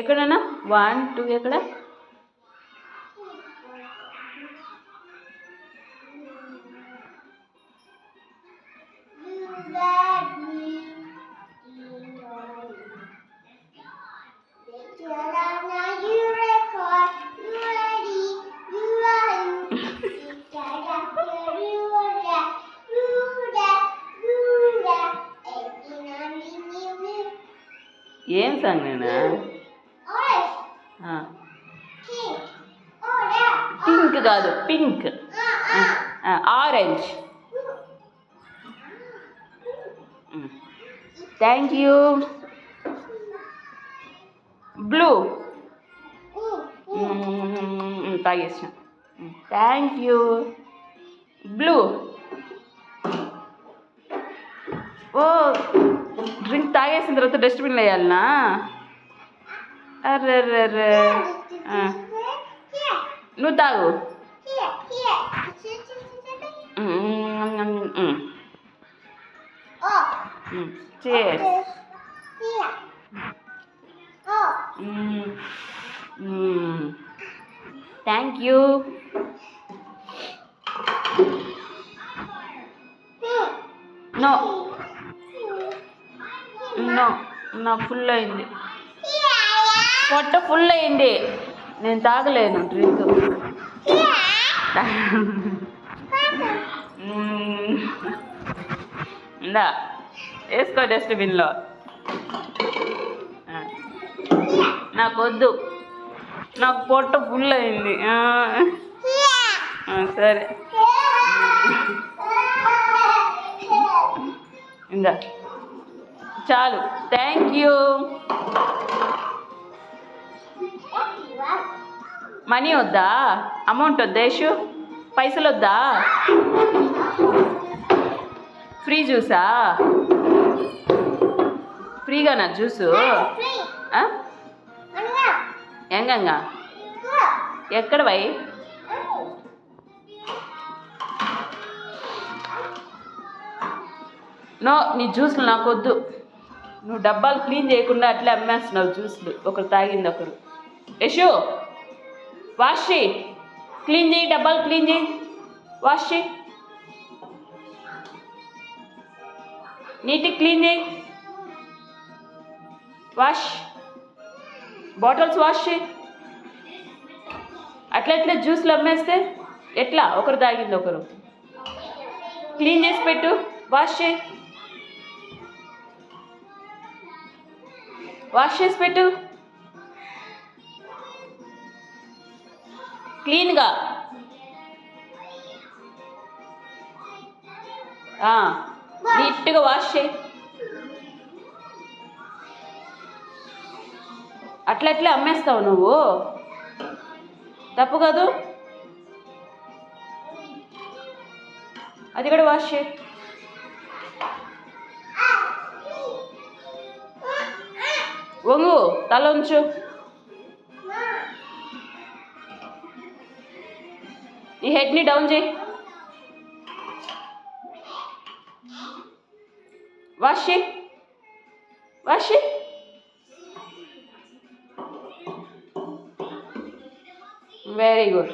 ఎక్కడన్నా 1 2 ఎక్కడ? ఏం సాంగ్ నేనా? పింక్ కాదు, pink, orange. Thank you. Blue తాగేసిన. Thank you. బ్లూ. ఓ డ్రింక్ తాగేసిన తర్వాత డస్ట్బిన్లో వేయాలనా? అర్రే నువ్వు తాగు. Cheers. Thank you. No no, నా ఫుల్ అయింది, పొట్ట ఫుల్ అయింది, నేను తాగలేను డ్రింక్. ఇందా వేసుకో డస్ట్బిన్లో. నాకు వద్దు, నాకు పొట్ట ఫుల్ అయింది. సరే ఇందా చాలు. Thank you. మనీ వద్దా? అమౌంట్ వద్దా? యశు పైసలు వద్దా? ఫ్రీ జ్యూసా? ఫ్రీగానా జ్యూసు? ఎంగంగా ఎక్కడ వై? నో, నీ జ్యూస్లు నాకు వద్దు. నువ్వు డబ్బాలు క్లీన్ చేయకుండా అట్లే అమ్మేస్తున్నావు జ్యూస్లు. ఒకరు తాగింది ఒకరు. యశు వాష్ చేయి, క్లీన్ చేయి, డబ్బాలు క్లీన్ చేయి, వాష్ చేయి, నీట్గా క్లీన్ చేయి, వాష్ బాటిల్స్ వాష్ చేయి. అట్లా జ్యూస్లు అమ్మేస్తే ఎట్లా? ఒకరు తాగింది ఒకరు. క్లీన్ చేసి పెట్టు, వాష్ చేయి, వాష్ చేసి పెట్టు క్లీన్గా. నీట్గా వాష్ చేయి. అట్లా అమ్మేస్తావు నువ్వు, తప్పు కాదు. అది కూడా వాష్ చేయి. వంగు, తల ఉంచు. నీ హెడ్ని డౌన్ చేయి. వాష్ చేయి, వాష్ చేయి. Very good.